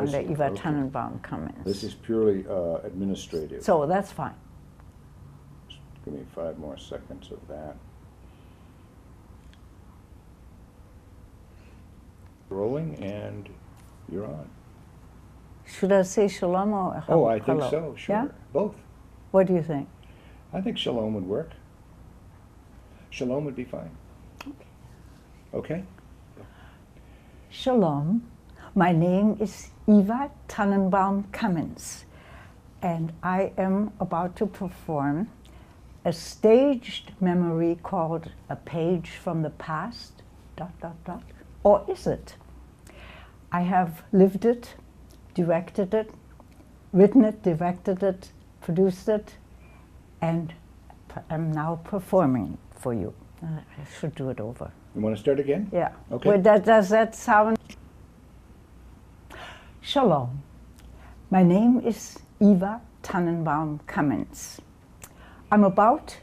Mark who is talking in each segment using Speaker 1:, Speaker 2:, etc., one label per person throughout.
Speaker 1: under Eva Tannenbaum Cummins.
Speaker 2: This is purely administrative.
Speaker 1: So that's fine.
Speaker 2: Just give me 5 more seconds of that. Rolling, and you're on.
Speaker 1: Should I say shalom or
Speaker 2: Oh, I
Speaker 1: hello?
Speaker 2: think so, sure.
Speaker 1: Yeah?
Speaker 2: Both.
Speaker 1: What do you think?
Speaker 2: I think shalom would work. Shalom would be fine. Okay?
Speaker 1: Shalom. My name is Eva Tannenbaum Cummins, and I am about to perform a staged memory called A Page from the Past, ... Or is it? I have lived it, directed it, written it, directed it, produced it, and am now performing for you. I should do it over.
Speaker 2: You want to start again?
Speaker 1: Yeah.
Speaker 2: Okay.
Speaker 1: Well, does that sound? Shalom. My name is Eva Tannenbaum Cummins. I'm about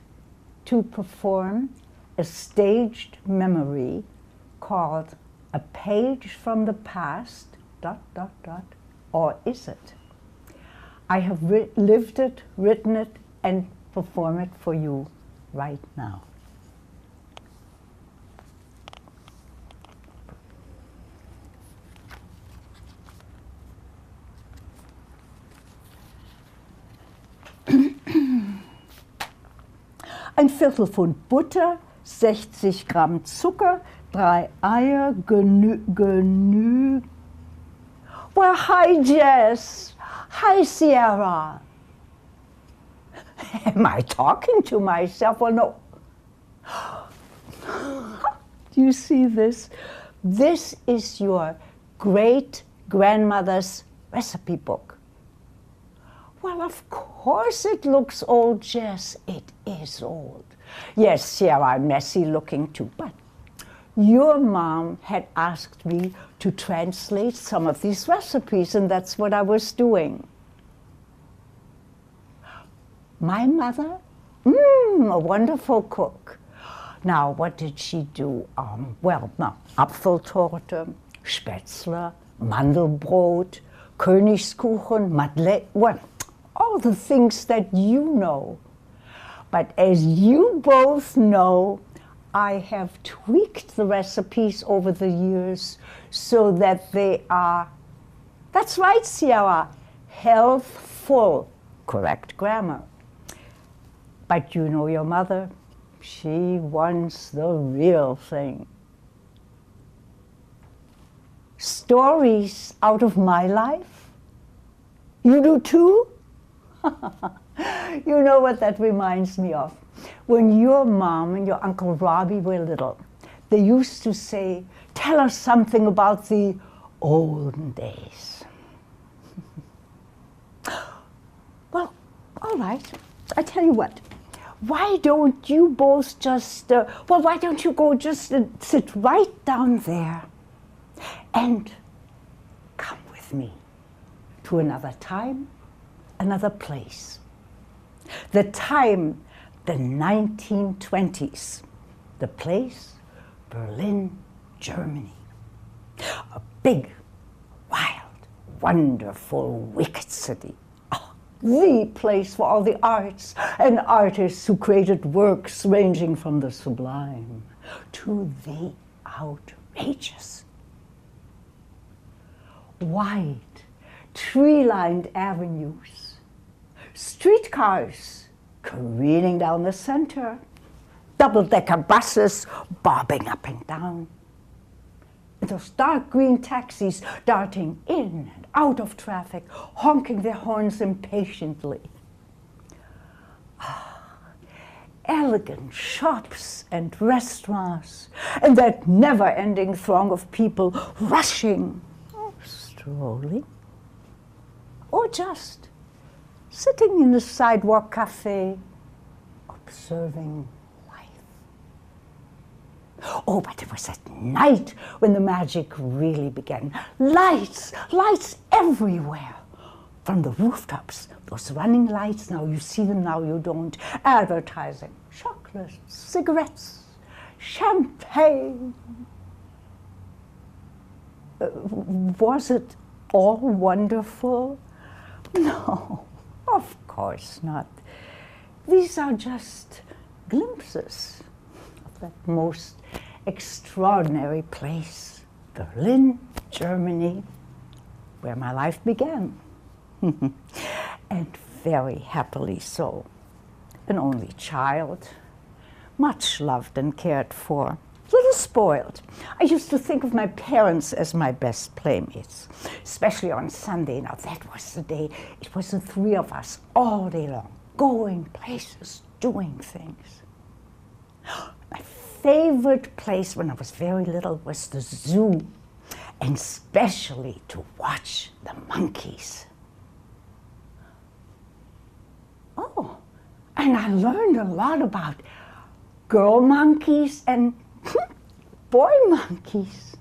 Speaker 1: to perform a staged memory called A Page from the Past, ... Or is it? I have lived it, written it, and perform it for you right now. Ein Viertel Pfund Butter, 60 Gramm Zucker, 3 Eier, Well, hi Jess. Hi Sierra. Am I talking to myself or no? Do you see this? This is your great-grandmother's recipe book. Well, of course it looks old, Jess. It is old. Yes, Sierra, I'm messy looking too, but your mom had asked me to translate some of these recipes, and that's what I was doing. My mother? A wonderful cook. Now, what did she do? Apfeltorte, Spätzle, Mandelbrot, Königskuchen, Madeleine, well, all the things that you know. But as you both know, I have tweaked the recipes over the years so that they are, that's right, Sierra, healthful, correct grammar. But you know your mother, she wants the real thing. Stories out of my life? You do too? You know what that reminds me of? When your mom and your Uncle Robbie were little, they used to say, tell us something about the olden days. Well, all right, I tell you what. Why don't you both just, why don't you go just sit right down there and come with me to another time, another place. The time, the 1920s. The place, Berlin, Germany. A big, wild, wonderful, wicked city. The place for all the arts and artists who created works ranging from the sublime to the outrageous. Wide, tree-lined avenues, streetcars careening down the center, double-decker buses bobbing up and down, and those dark green taxis darting in and out of traffic, honking their horns impatiently. Elegant shops and restaurants, and that never-ending throng of people rushing, or strolling, or just sitting in the sidewalk cafe, observing life. Oh, but it was at night when the magic really began. Lights, lights everywhere. From the rooftops, those running lights, now you see them, now you don't. Advertising, chocolates, cigarettes, champagne. Was it all wonderful? No, of course not. These are just glimpses of that most extraordinary place, Berlin, Germany, where my life began. And very happily so. An only child, much loved and cared for, a little spoiled. I used to think of my parents as my best playmates, especially on Sunday. Now that was the day. It was the three of us all day long, going places, doing things. My favorite place when I was very little was the zoo, and especially to watch the monkeys. Oh, and I learned a lot about girl monkeys and boy monkeys.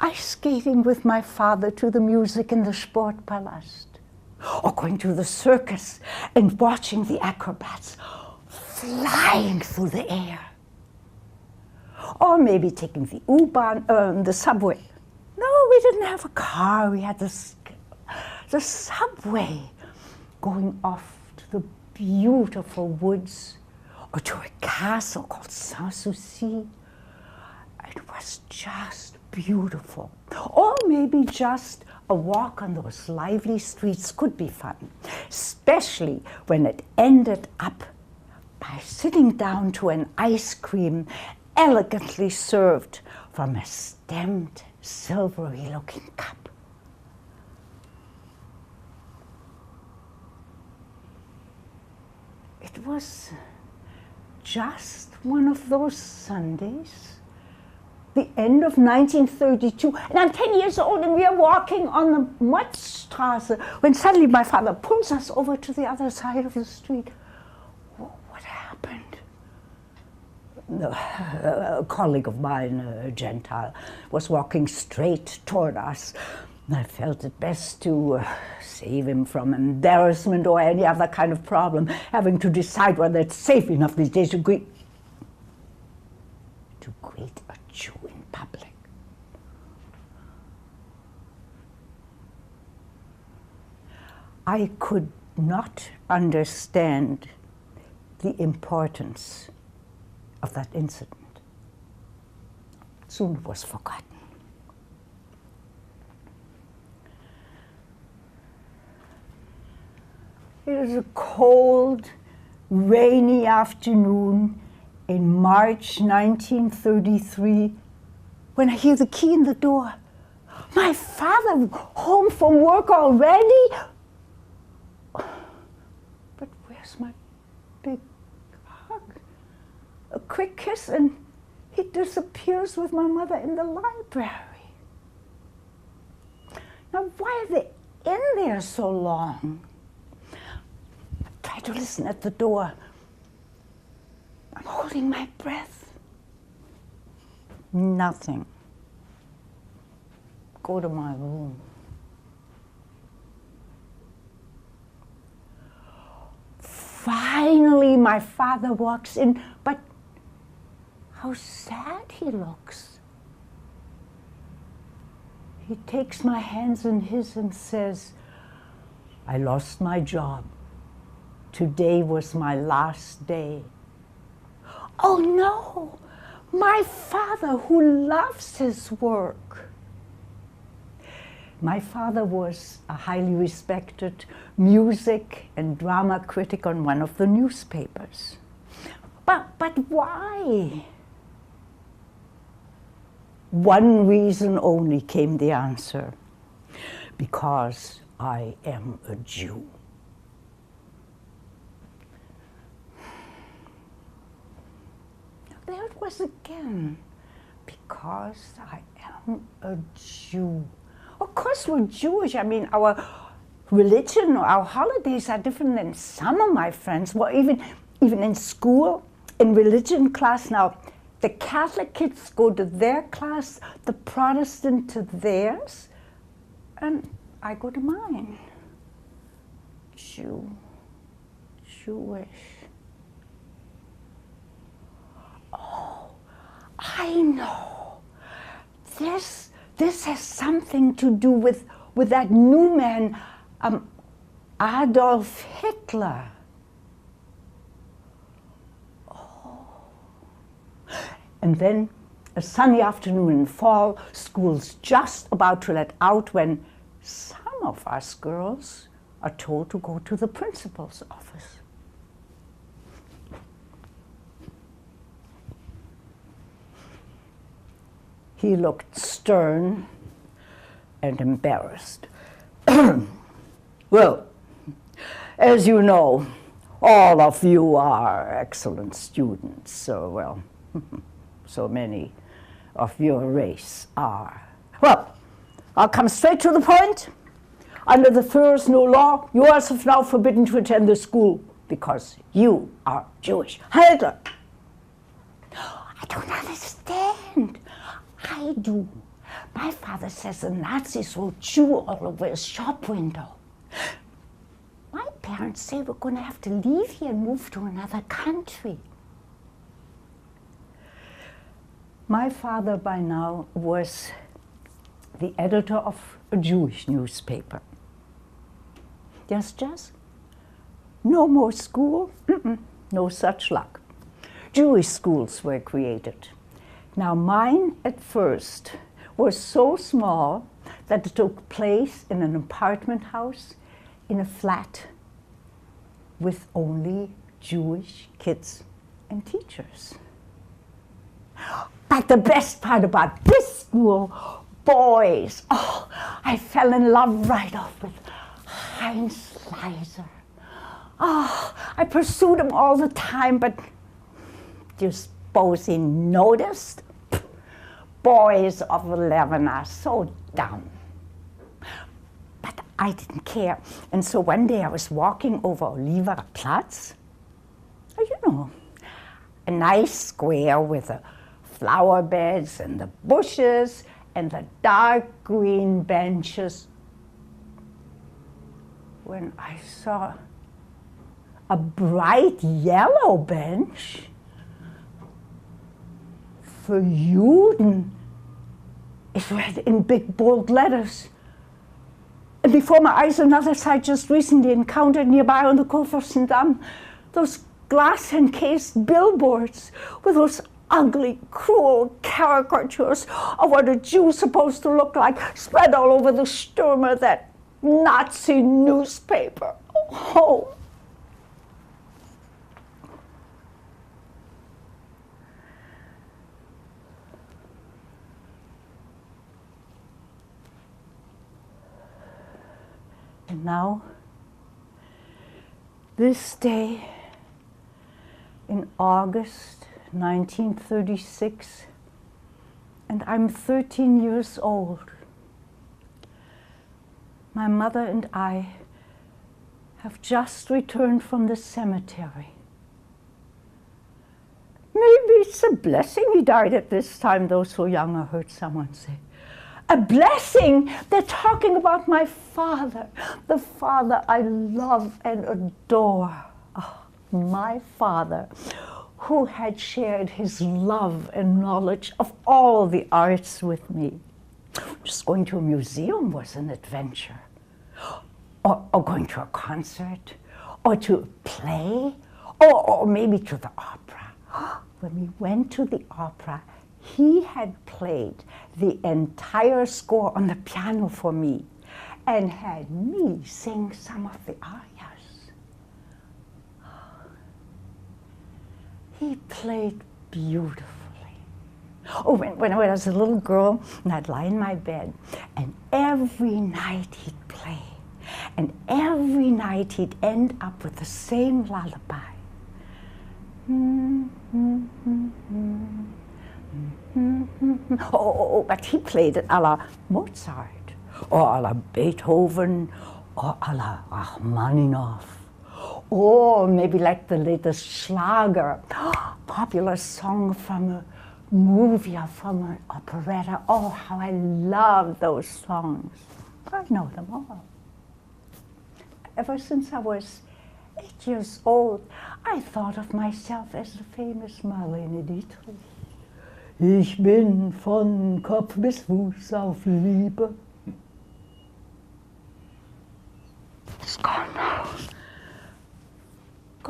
Speaker 1: Ice skating with my father to the music in the Sportpalast, or going to the circus and watching the acrobats flying through the air. Or maybe taking the U-Bahn, the subway. No, we didn't have a car, we had the subway, going off to the beautiful woods, or to a castle called Sanssouci. It was just beautiful. Or maybe just a walk on those lively streets could be fun, especially when it ended up by sitting down to an ice cream elegantly served from a stamped, silvery-looking cup. It was just one of those Sundays, the end of 1932, and I'm 10 years old and we are walking on the Motzstraße when suddenly my father pulls us over to the other side of the street. What happened? A colleague of mine, a Gentile, was walking straight toward us. I felt it best to save him from embarrassment or any other kind of problem, having to decide whether it's safe enough these days to greet a Jew in public. I could not understand the importance of that incident. Soon it was forgotten. It was a cold, rainy afternoon in March 1933 when I hear the key in the door. My father home from work already? But where's my big hug? A quick kiss and he disappears with my mother in the library. Now why are they in there so long? I try to listen at the door. I'm holding my breath. Nothing. Go to my room. Finally, my father walks in, but how sad he looks. He takes my hands in his and says, I lost my job. Today was my last day. Oh no, my father who loves his work. My father was a highly respected music and drama critic on one of the newspapers. But why? One reason only came the answer. Because I am a Jew. There it was again. Because I am a Jew. Of course we're Jewish. I mean, our religion or our holidays are different than some of my friends. Well, even in school, in religion class now, the Catholic kids go to their class, the Protestant to theirs, and I go to mine. Jewish. Oh, I know. This has something to do with with that new man, Adolf Hitler. Oh. And then a sunny afternoon in fall, school's just about to let out when some of us girls are told to go to the principal's office. He looked stern and embarrassed. Well, as you know, all of you are excellent students, so well, so many of your race are. Well, I'll come straight to the point. Under the first new law, you are as of now forbidden to attend the school because you are Jewish. Hitler! I don't understand. I do. My father says the Nazis will chew all over his shop window. My parents say we're going to have to leave here and move to another country. My father by now was the editor of a Jewish newspaper. Yes, Jess? No more school? No such luck. Jewish schools were created. Now mine at first was so small that it took place in an apartment house in a flat with only Jewish kids and teachers. But the best part about this school, boys, oh, I fell in love right off with Heinz Leiser. Oh, I pursued him all the time, but do you suppose he noticed? Boys of 11 are so dumb. But I didn't care. And so one day I was walking over Oliver Platz. You know, a nice square with the flower beds and the bushes and the dark green benches, when I saw a bright yellow bench for Juden. It read in big bold letters. And before my eyes, another sight just recently encountered nearby on the Kurfürstendamm, those glass-encased billboards with those ugly, cruel caricatures of what a Jew's supposed to look like, spread all over the Stürmer, that Nazi newspaper. Oh. And now, this day in August 1936, and I'm 13 years old. My mother and I have just returned from the cemetery. Maybe it's a blessing he died at this time, though so young, I heard someone say. A blessing? They're talking about my father, the father I love and adore. Oh, my father, who had shared his love and knowledge of all the arts with me. Just going to a museum was an adventure. Or going to a concert, or to a play, or maybe to the opera. When we went to the opera, he had played the entire score on the piano for me and had me sing some of the arias. He played beautifully. Oh, when I was a little girl, and I'd lie in my bed, and every night he'd play. And every night he'd end up with the same lullaby. Oh, but he played it a la Mozart, or a la Beethoven, or a la Rachmaninoff, or maybe like the latest Schlager, popular song from a movie or from an operetta. Oh, how I love those songs. I know them all. Ever since I was 8 years old, I thought of myself as the famous Marlene Dietrich. Ich bin von Kopf bis Fuß auf Liebe.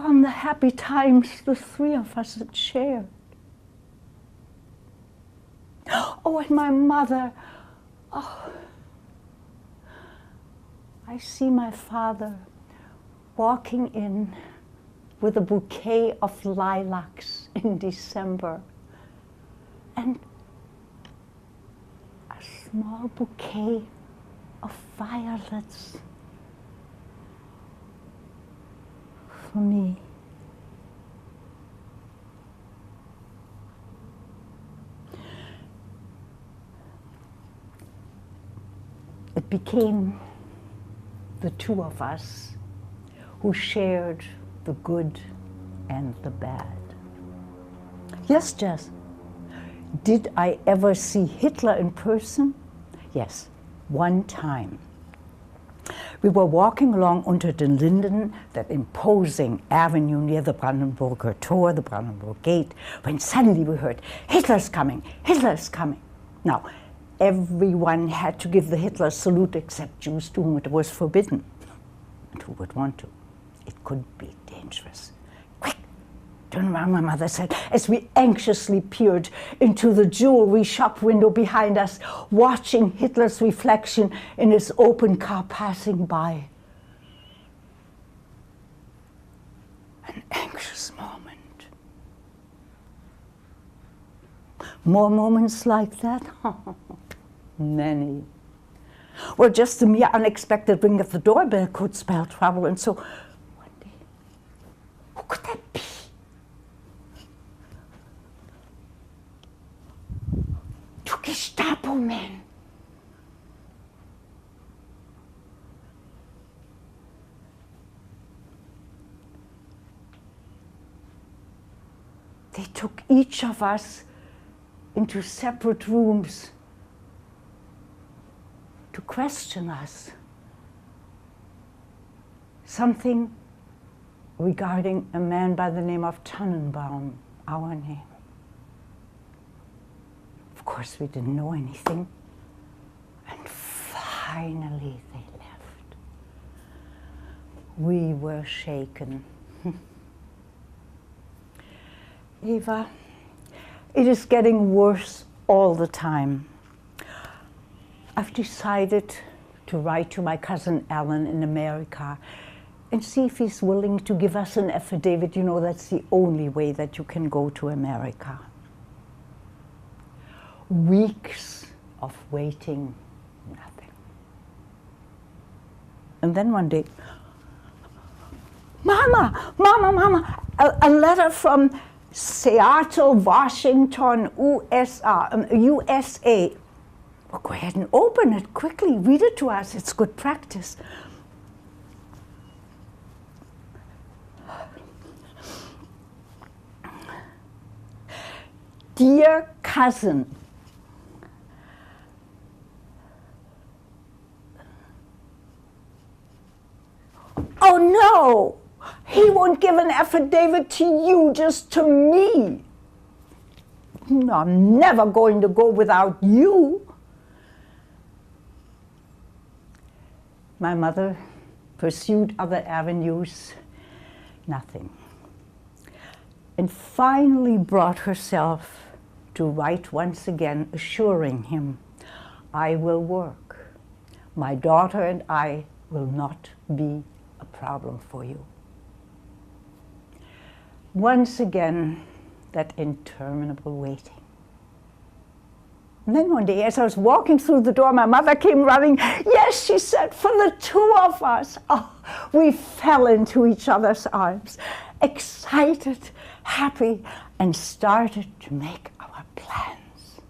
Speaker 1: on the happy times the three of us had shared. Oh, and my mother. Oh, I see my father walking in with a bouquet of lilacs in December and a small bouquet of violets for me. It became the two of us who shared the good and the bad. Yes, Jess. Did I ever see Hitler in person? Yes, one time. We were walking along unter den Linden, that imposing avenue near the Brandenburger Tor, the Brandenburg Gate, when suddenly we heard, Hitler's coming, Hitler's coming. Now, everyone had to give the Hitler salute except Jews to whom it was forbidden. And who would want to? It could be dangerous. Quick, turn around, my mother said, as we anxiously peered into the jewelry shop window behind us, watching Hitler's reflection in his open car passing by. An anxious moment. More moments like that? Many. Well, just the mere unexpected ring of the doorbell could spell trouble, and so one day, who could that be? Two Gestapo men. They took each of us into separate rooms to question us. Something regarding a man by the name of Tannenbaum, our name. Of course, we didn't know anything. And finally they left. We were shaken. Eva, it is getting worse all the time. I've decided to write to my cousin Alan in America and see if he's willing to give us an affidavit. You know, that's the only way that you can go to America. Weeks of waiting, nothing. And then one day, Mama, a letter from Seattle, Washington, USA. Well, go ahead and open it quickly. Read it to us. It's good practice. Dear cousin, oh no! He won't give an affidavit to you, just to me. No, I'm never going to go without you. My mother pursued other avenues, nothing. And finally brought herself to write once again, assuring him, I will work. My daughter and I will not be a problem for you. Once again, that interminable waiting. And then one day, as I was walking through the door, my mother came running. Yes, she said, for the two of us. Oh, we fell into each other's arms, excited, happy, and started to make our plans.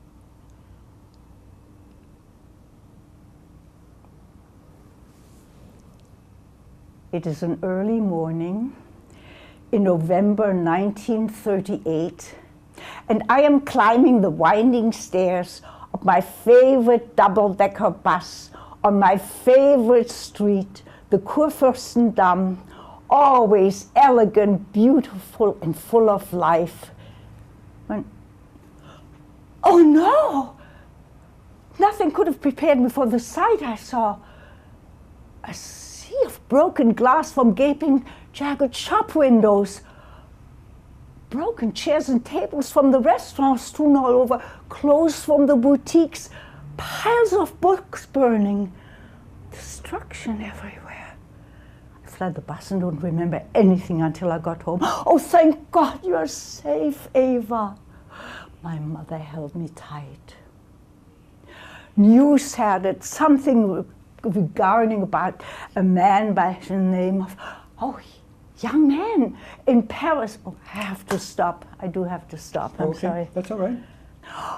Speaker 1: It is an early morning in November 1938, and I am climbing the winding stairs of my favorite double-decker bus on my favorite street, the Kurfürstendamm, always elegant, beautiful, and full of life. When, oh no! Nothing could have prepared me for the sight I saw. A sea of broken glass from gaping jagged shop windows, broken chairs and tables from the restaurants strewn all over, clothes from the boutiques, piles of books burning, destruction everywhere. I fled the bus and don't remember anything until I got home. Oh, thank God you're safe, Eva. My mother held me tight. News had it, something regarding about a man by the name of, young man in Paris. Oh, I have to stop. I do have to stop. I'm sorry.
Speaker 2: That's all right.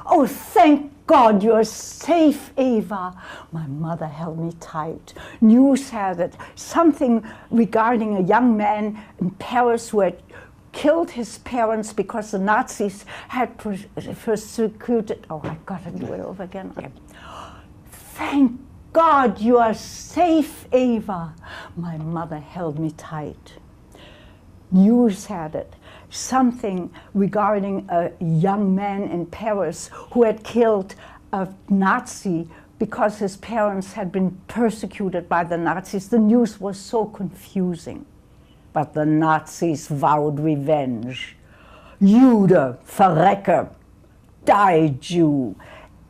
Speaker 1: Oh, thank God you're safe, Eva. My mother held me tight. News had it, something regarding a young man in Paris who had killed his parents because the Nazis had persecuted. Oh, I gotta do it over again. Okay. Thank God you are safe, Eva. My mother held me tight. News had it, something regarding a young man in Paris who had killed a Nazi because his parents had been persecuted by the Nazis. The news was so confusing. But the Nazis vowed revenge. Jude, verrecker, die, Jew.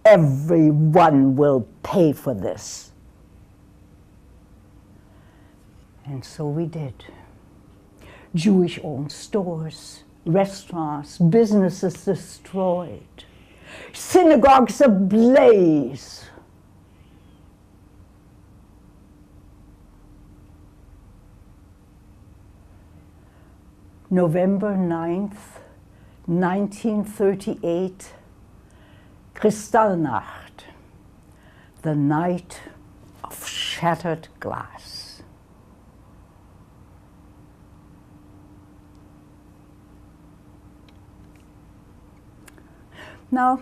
Speaker 1: Everyone will pay for this. And so we did. Jewish-owned stores, restaurants, businesses destroyed, synagogues ablaze. November 9th, 1938, Kristallnacht, the night of shattered glass. Now,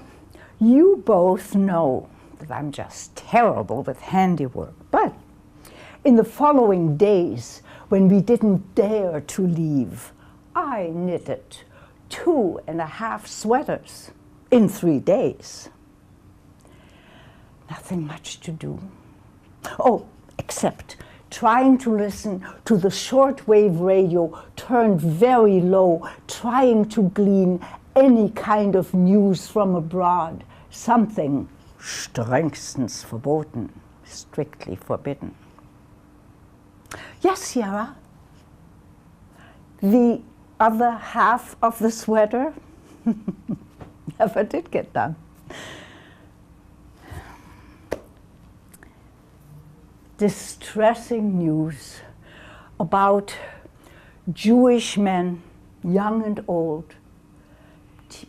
Speaker 1: you both know that I'm just terrible with handiwork, but in the following days, when we didn't dare to leave, I knitted 2.5 sweaters in 3 days. Nothing much to do. Oh, except trying to listen to the shortwave radio turned very low, trying to glean any kind of news from abroad, something strengstens verboten, strictly forbidden. Yes, Sierra, the other half of the sweater never did get done. Distressing news about Jewish men, young and old,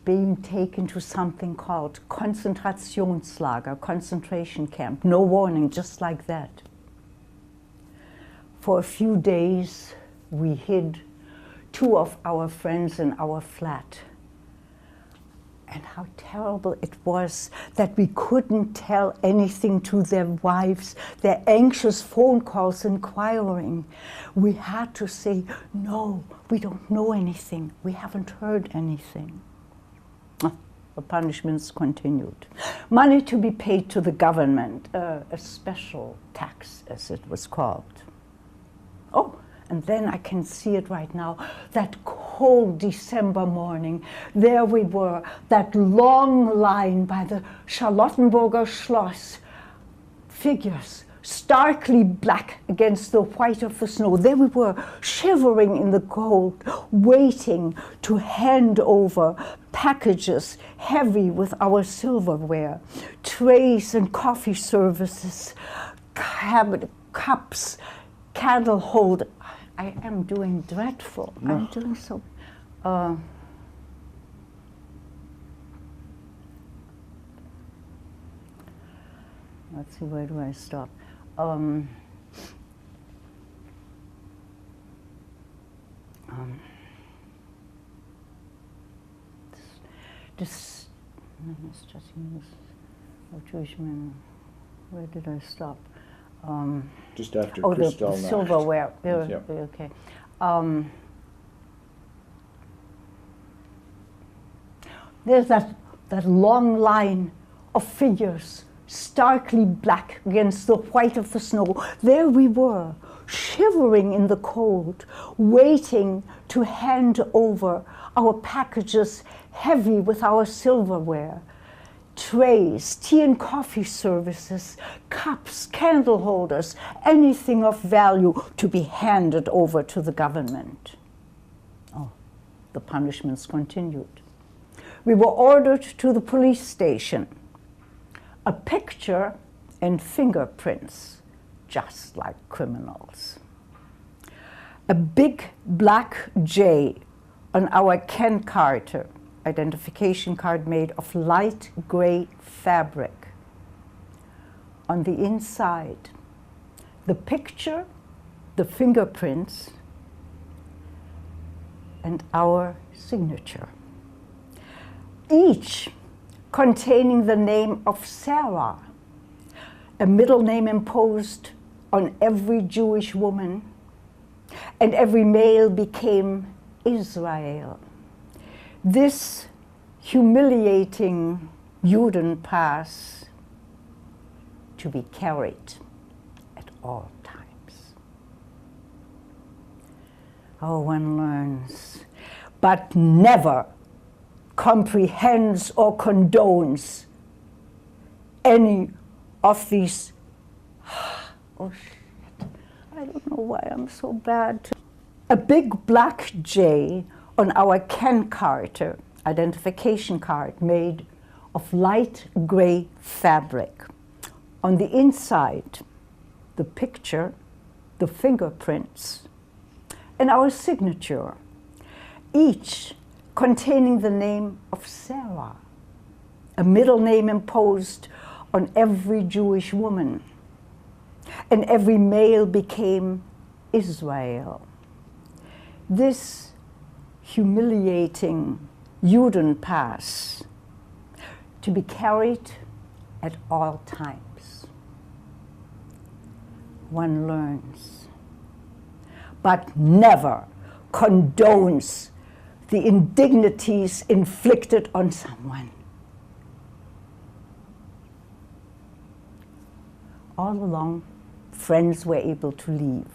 Speaker 1: being taken to something called Konzentrationslager, concentration camp. No warning, just like that. For a few days, we hid 2 of our friends in our flat. And how terrible it was that we couldn't tell anything to their wives, their anxious phone calls inquiring. We had to say, no, we don't know anything. We haven't heard anything. The punishments continued. Money to be paid to the government, a special tax, as it was called. Oh, and then I can see it right now, that cold December morning, there we were, that long line by the Charlottenburger Schloss, figures starkly black against the white of the snow. There we were, shivering in the cold, waiting to hand over packages heavy with our silverware, trays and coffee services, cups, candle holder. I am doing dreadful. No. I'm doing so. Let's see, where do I stop? Jewish men. Where did I stop?
Speaker 2: Just after
Speaker 1: the
Speaker 2: Kristallnacht.
Speaker 1: silverware.
Speaker 2: Yep.
Speaker 1: Okay. There's that long line of figures, starkly black against the white of the snow. There we were, shivering shivering in the cold, waiting to hand over our packages heavy with our silverware, trays, tea and coffee services, cups, candle holders, anything of value to be handed over to the government. Oh, the punishments continued. We were ordered to the police station. A picture and fingerprints, just like criminals. A big black J on our Ken Carter identification card made of light gray fabric. On the inside, the picture, the fingerprints, and our signature. Each containing the name of Sarah, a middle name imposed on every Jewish woman, and every male became Israel. This humiliating Judenpass to be carried at all times. Oh, one learns, but never comprehends or condones any of these. Oh shit, I don't know why I'm so bad. A big black J on our Ken Carter identification card made of light gray fabric. On the inside, the picture, the fingerprints, and our signature, each containing the name of Sarah, a middle name imposed on every Jewish woman, and every male became Israel. This humiliating Judenpass to be carried at all times. One learns, but never condones the indignities inflicted on someone. All along, friends were able to leave.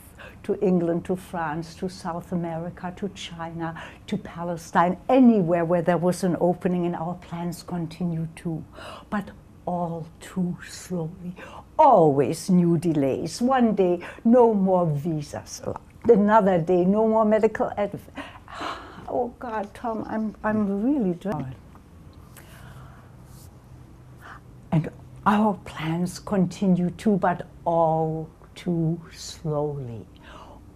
Speaker 1: To England, to France, to South America, to China, to Palestine, anywhere where there was an opening, and our plans continued too. But all too slowly, always new delays. One day, no more visas allowed. Another day, no more medical advice. Oh God, Tom, I'm really done. And our plans continue too, but all too slowly.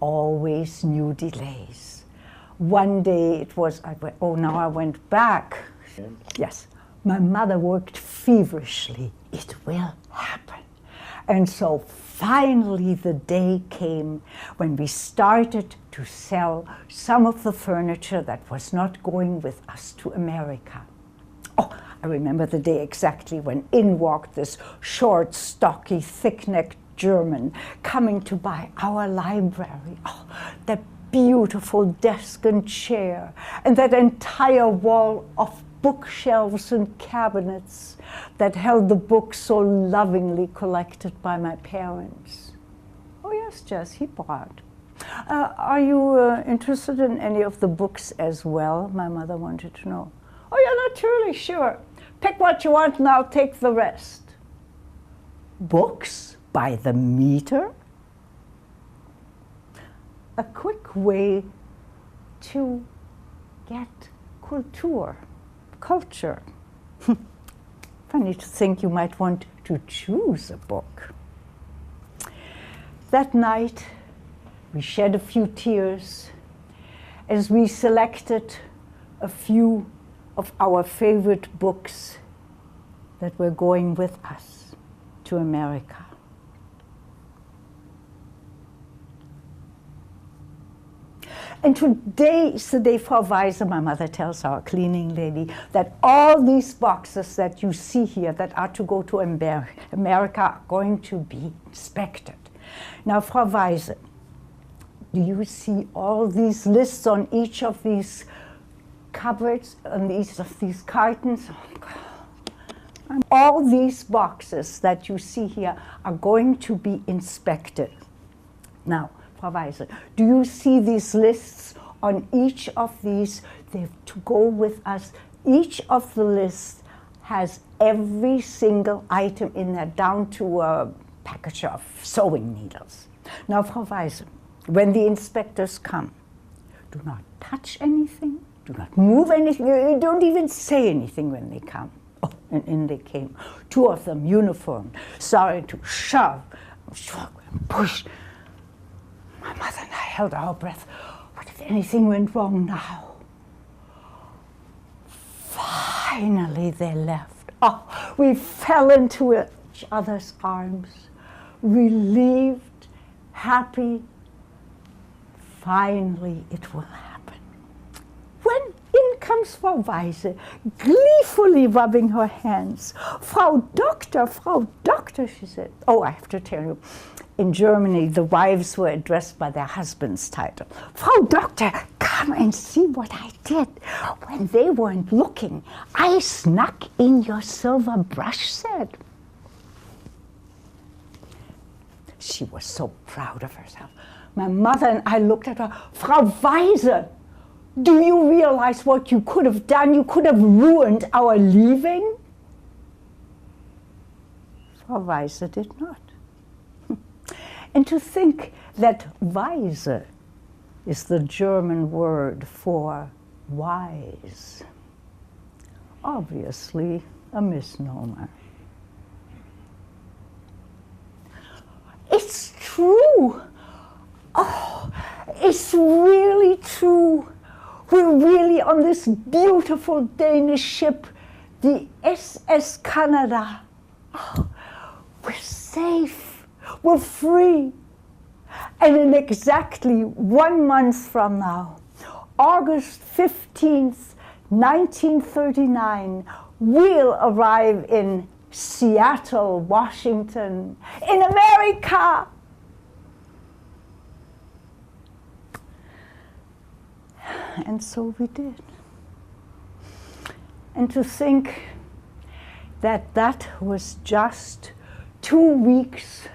Speaker 1: Always new delays. One day it was, now I went back. Yes, my mother worked feverishly. It will happen. And so finally the day came when we started to sell some of the furniture that was not going with us to America. Oh, I remember the day exactly when in walked this short, stocky, thick-necked German coming to buy our library. Oh, that beautiful desk and chair, and that entire wall of bookshelves and cabinets that held the books so lovingly collected by my parents. Oh yes, Jess, he bought. Are you interested in any of the books as well? My mother wanted to know. Oh yeah, naturally, sure. Pick what you want and I'll take the rest. Books by the meter? A quick way to get culture. Funny to think you might want to choose a book. That night, we shed a few tears as we selected a few of our favorite books that were going with us to America. And today is the day, Frau Weiser, my mother tells our cleaning lady, that all these boxes that you see here that are to go to America are going to be inspected. Now, Frau Weiser, do you see all these lists on each of these cupboards, on each of these cartons? Oh, God. All these boxes that you see here are going to be inspected. Now, Frau Weise, do you see these lists on each of these? They're to go with us. Each of the lists has every single item in there, down to a package of sewing needles. Now, Frau Weise, when the inspectors come, do not touch anything, do not move anything, you don't even say anything when they come. Oh, and in they came, 2 of them, uniformed, starting to shove, and push. My mother and I held our breath. What if anything went wrong now? Finally they left. Oh, we fell into each other's arms, relieved, happy. Finally it will happen. When in comes Frau Weise, gleefully rubbing her hands. Frau Doctor, she said. Oh, I have to tell you, in Germany, the wives were addressed by their husband's title. Frau Doctor, come and see what I did. When they weren't looking, I snuck in your silver brush set. She was so proud of herself. My mother and I looked at her. Frau Weise, do you realize what you could have done? You could have ruined our leaving. Frau Weise did not. And to think that Weise is the German word for wise. Obviously a misnomer. It's true. Oh, it's really true. We're really on this beautiful Danish ship, the SS Canada. Oh, we're safe. We're free. And in exactly 1 month from now, August 15th, 1939, we'll arrive in Seattle, Washington, in America. And so we did. And to think that that was just 2 weeks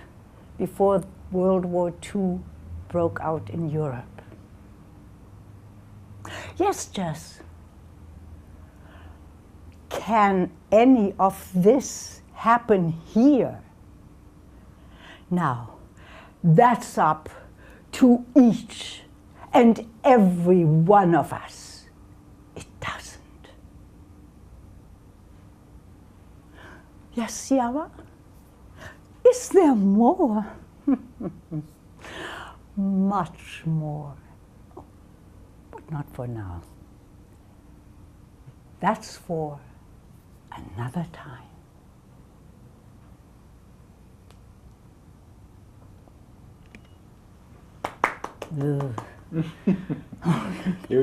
Speaker 1: before World War II broke out in Europe. Yes, Jess. Can any of this happen here? Now, that's up to each and every one of us. It doesn't. Yes, Yama? Is there more? Much more. Oh, but not for now. That's for another time.
Speaker 2: Here